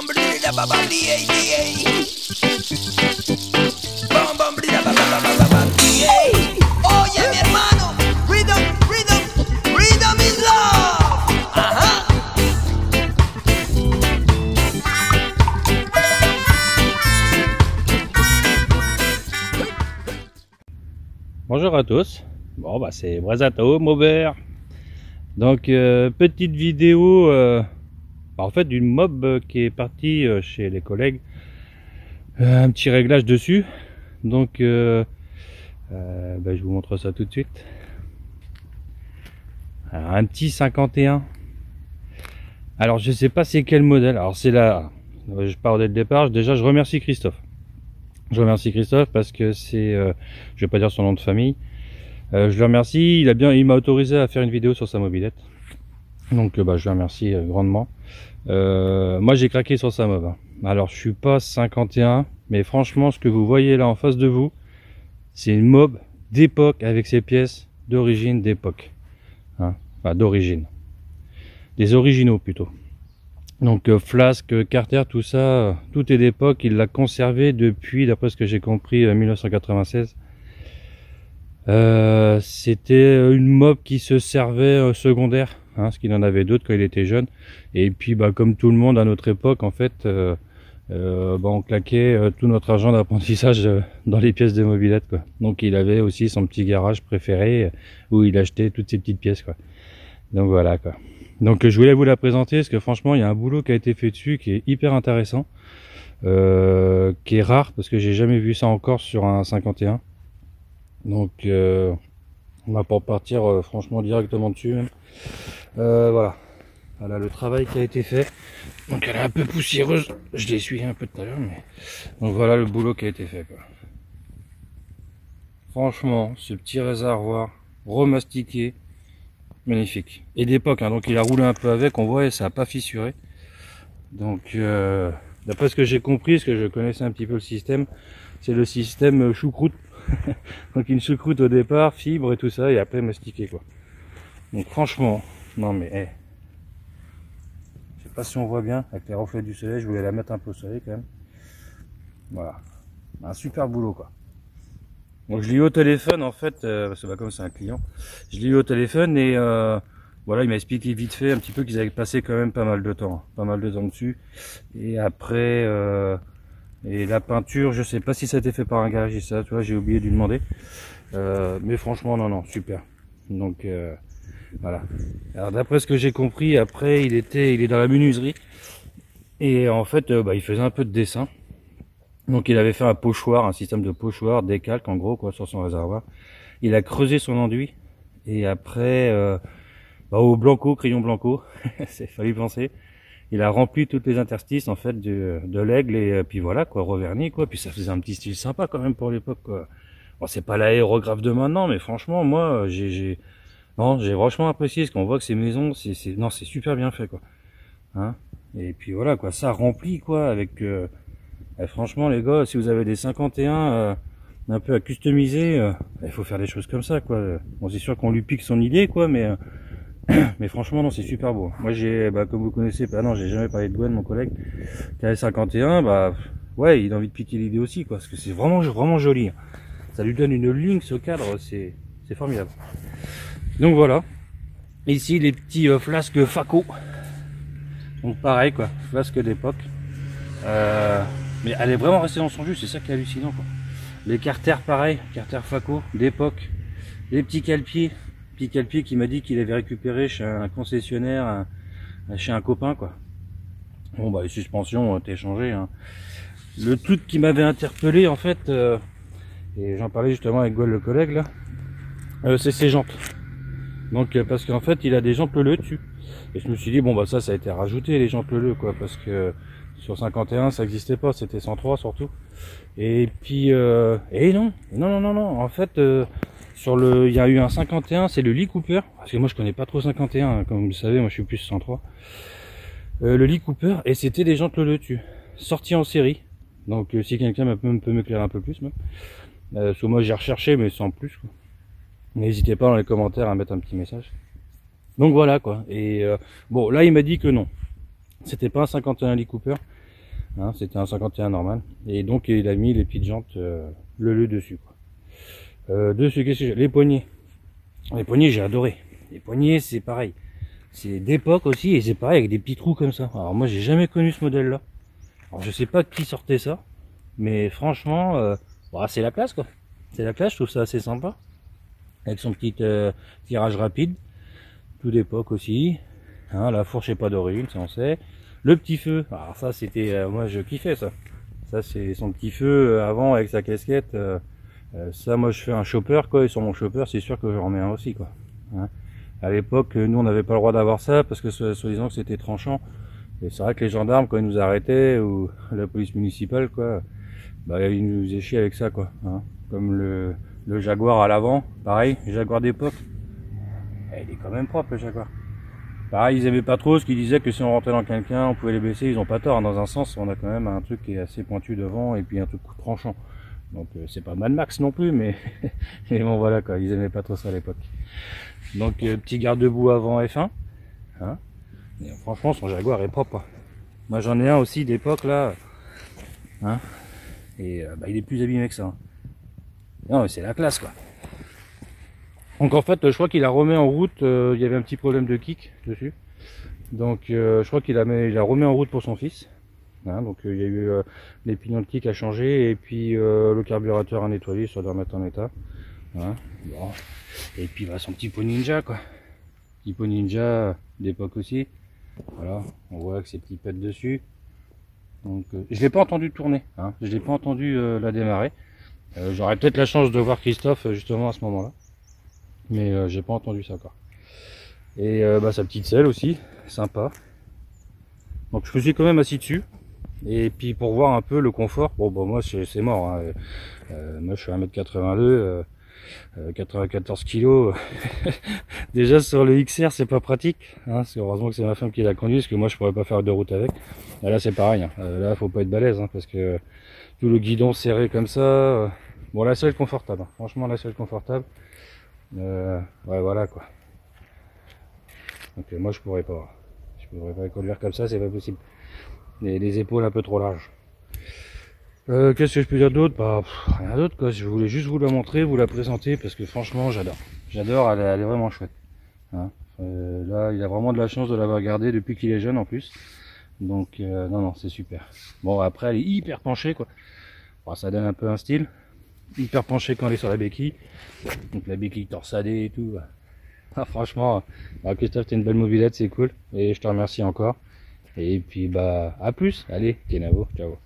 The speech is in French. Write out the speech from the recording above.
Oye, mi hermano, freedom is love. Ajá. Bonjour à tous. Bon bah c'est Brazato Maubert. Donc petite vidéo en fait d'une mob qui est partie chez les collègues. Un petit réglage dessus. Donc je vous montre ça tout de suite. Alors, un petit 51. Alors je sais pas c'est quel modèle. Alors c'est là. Je pars dès le départ. Déjà je remercie Christophe. Je remercie Christophe parce que c'est, je vais pas dire son nom de famille. Je le remercie. Il m'a autorisé à faire une vidéo sur sa mobilette. Donc je le remercie grandement. Moi j'ai craqué sur sa mob. Alors je suis pas 51, mais franchement ce que vous voyez là en face de vous, c'est une mob d'époque avec ses pièces d'origine d'époque. Hein, enfin d'origine. Des originaux plutôt. Donc flasque, carter, tout ça, tout est d'époque. Il l'a conservé depuis, d'après ce que j'ai compris, 1996. C'était une mob qui se servait secondaire, hein, parce qu'il en avait d'autres quand il était jeune. Et puis, comme tout le monde à notre époque, en fait, on claquait tout notre argent d'apprentissage dans les pièces de mobilette, quoi. Donc il avait aussi son petit garage préféré où il achetait toutes ces petites pièces, quoi. Donc voilà, quoi. Donc je voulais vous la présenter parce que franchement il y a un boulot qui a été fait dessus qui est hyper intéressant, qui est rare parce que j'ai jamais vu ça encore sur un 51. Donc on va pas partir franchement directement dessus même. Voilà le travail qui a été fait. Donc elle est un peu poussiéreuse, je l'ai essuyé un peu tout à l'heure, mais donc voilà le boulot qui a été fait, quoi. Franchement ce petit réservoir remastiqué, magnifique, et d'époque, hein, donc il a roulé un peu avec, on voit, et ça n'a pas fissuré. Donc d'après ce que j'ai compris, parce que je connaissais un petit peu le système, c'est le système choucroute. Donc une choucroute au départ, fibre et tout ça, et après mastiqué, quoi. Donc franchement, non mais je sais pas si on voit bien avec les reflets du soleil, je voulais la mettre un peu au soleil quand même. Voilà, un super boulot, quoi. Donc je l'ai eu au téléphone en fait, parce que comme c'est un client, je l'ai eu au téléphone et voilà, il m'a expliqué vite fait un petit peu qu'ils avaient passé quand même pas mal de temps dessus. Et après, et la peinture, je sais pas si ça a été fait par un garagiste, ça, tu vois, j'ai oublié de lui demander. Mais franchement, non, super. Donc voilà. Alors d'après ce que j'ai compris, après il est dans la menuiserie et en fait, il faisait un peu de dessin. Donc il avait fait un pochoir, un système de pochoir, décalque en gros, quoi, sur son réservoir. Il a creusé son enduit et après au blanco, crayon blanco, c'est fallait penser. Il a rempli toutes les interstices en fait de l'aigle et puis voilà, quoi, reverni, quoi. Puis ça faisait un petit style sympa quand même pour l'époque, quoi. Bon, c'est pas l'aérographe de maintenant, mais franchement moi j'ai franchement apprécié, parce qu'on voit que ces maisons c'est super bien fait, quoi. Hein, et puis voilà, quoi, ça remplit, quoi, avec franchement les gars, si vous avez des 51 un peu à customiser, il faut faire des choses comme ça, quoi. Bon, c'est sûr qu'on lui pique son idée, quoi, mais mais franchement non, c'est super beau. Moi j'ai, comme vous connaissez, non, j'ai jamais parlé de Gwen, mon collègue qui avait 51, ouais, il a envie de piquer l'idée aussi, quoi, parce que c'est vraiment joli. Ça lui donne une ligne, ce cadre, c'est formidable. Donc voilà, ici les petits flasques Faco. Donc pareil, quoi, flasque d'époque. Mais elle est vraiment restée dans son jus, c'est ça qui est hallucinant, quoi. Les carters pareil, carters Faco d'époque. Les petits calpiers qui m'a dit qu'il avait récupéré chez un concessionnaire, chez un copain, quoi. Bon les suspensions ont été changées, hein. Le truc qui m'avait interpellé en fait, et j'en parlais justement avec Gaulle le collègue là, c'est ses jantes. Donc parce qu'en fait il a des jantes leleux dessus. Et je me suis dit ça a été rajouté, les jantes leleux, quoi, parce que sur 51 ça existait pas, c'était 103 surtout. Et puis non, en fait il y a eu un 51, c'est le Lee Cooper, parce que moi je connais pas trop 51, hein, comme vous le savez, moi je suis plus 103. Le Lee Cooper, et c'était des jantes leleux dessus, sortis en série. Donc si quelqu'un peut m'éclairer un peu plus même, parce que moi j'ai recherché mais sans plus, quoi. N'hésitez pas dans les commentaires à mettre un petit message. Donc voilà, quoi. Et là il m'a dit que non, c'était pas un 51 Lee Cooper, Hein, c'était un 51 normal. Et donc il a mis les petites jantes le dessus, quoi. Dessus, qu'est-ce que j'ai? Les poignées. Les poignées, j'ai adoré. Les poignées, c'est pareil. C'est d'époque aussi, et c'est pareil, avec des petits trous comme ça. Alors moi, j'ai jamais connu ce modèle-là. Alors je sais pas qui sortait ça, mais franchement, bah, c'est la classe, quoi. C'est la classe, je trouve ça assez sympa. Avec son petit tirage rapide. Tout d'époque aussi. Hein, la fourche est pas d'origine, ça on sait. Le petit feu, alors ça c'était, moi je kiffais ça. Ça c'est son petit feu avant avec sa casquette. Ça moi je fais un chopper quoi, et sur mon chopper c'est sûr que j'en mets un aussi quoi. Hein. À l'époque nous on n'avait pas le droit d'avoir ça parce que soi-disant que c'était tranchant. Et c'est vrai que les gendarmes quand ils nous arrêtaient ou la police municipale quoi, bah ils nous faisaient chier avec ça quoi. Hein. Comme le Jaguar à l'avant, pareil, Jaguar d'époque. Il est quand même propre le Jaguar. Pareil, ils aimaient pas trop ce qu'ils disaient que si on rentrait dans quelqu'un, on pouvait les baisser. Ils ont pas tort. Hein. Dans un sens, on a quand même un truc qui est assez pointu devant et puis un truc tranchant. Donc c'est pas Mad Max non plus, mais, mais bon voilà quoi. Ils aimaient pas trop ça à l'époque. Donc petit garde-boue avant F1. Hein. Et, franchement, son Jaguar est propre. Quoi. Moi j'en ai un aussi d'époque là. Hein. Et bah, il est plus abîmé que ça. Hein. Non mais c'est la classe quoi. Donc en fait je crois qu'il a remis en route, il y avait un petit problème de kick dessus. Donc je crois qu'il a remis en route pour son fils. Hein, donc il y a eu les pignons de kick à changer et puis le carburateur à nettoyer, ça doit remettre en état. Hein, bon. Et puis bah, son petit pot ninja quoi. Petit pot ninja d'époque aussi. Voilà, on voit que ses petits pets dessus. Donc je l'ai pas entendu tourner, hein, je l'ai pas entendu la démarrer. J'aurais peut-être la chance de voir Christophe justement à ce moment-là. Mais j'ai pas entendu ça encore. Et bah, sa petite selle aussi, sympa. Donc je me suis quand même assis dessus. Et puis pour voir un peu le confort, bon bah moi c'est mort. Hein. Moi je suis 1m82, 94 kg. Déjà sur le XR c'est pas pratique. Hein. Heureusement que c'est ma femme qui la conduit, parce que moi je pourrais pas faire de route avec. Et là c'est pareil. Hein. Là faut pas être balèze, hein, parce que tout le guidon serré comme ça. Bon la selle confortable. Hein. Franchement la selle confortable. Ouais voilà quoi. Donc moi je pourrais pas conduire comme ça, c'est pas possible. Les épaules un peu trop larges. Qu'est-ce que je peux dire d'autre? Bah rien d'autre quoi. Je voulais juste vous la montrer, vous la présenter parce que franchement j'adore. J'adore, elle est vraiment chouette. Hein. Là il a vraiment de la chance de l'avoir gardée depuis qu'il est jeune en plus. Donc non c'est super. Bon après elle est hyper penchée quoi. Bon, ça donne un peu un style. Hyper penchée quand elle est sur la béquille. Donc la béquille torsadée et tout. Ah, franchement, bah, Christophe, t'es une belle mobilette, c'est cool. Et je te remercie encore. Et puis bah à plus. Allez, Kenavo, ciao.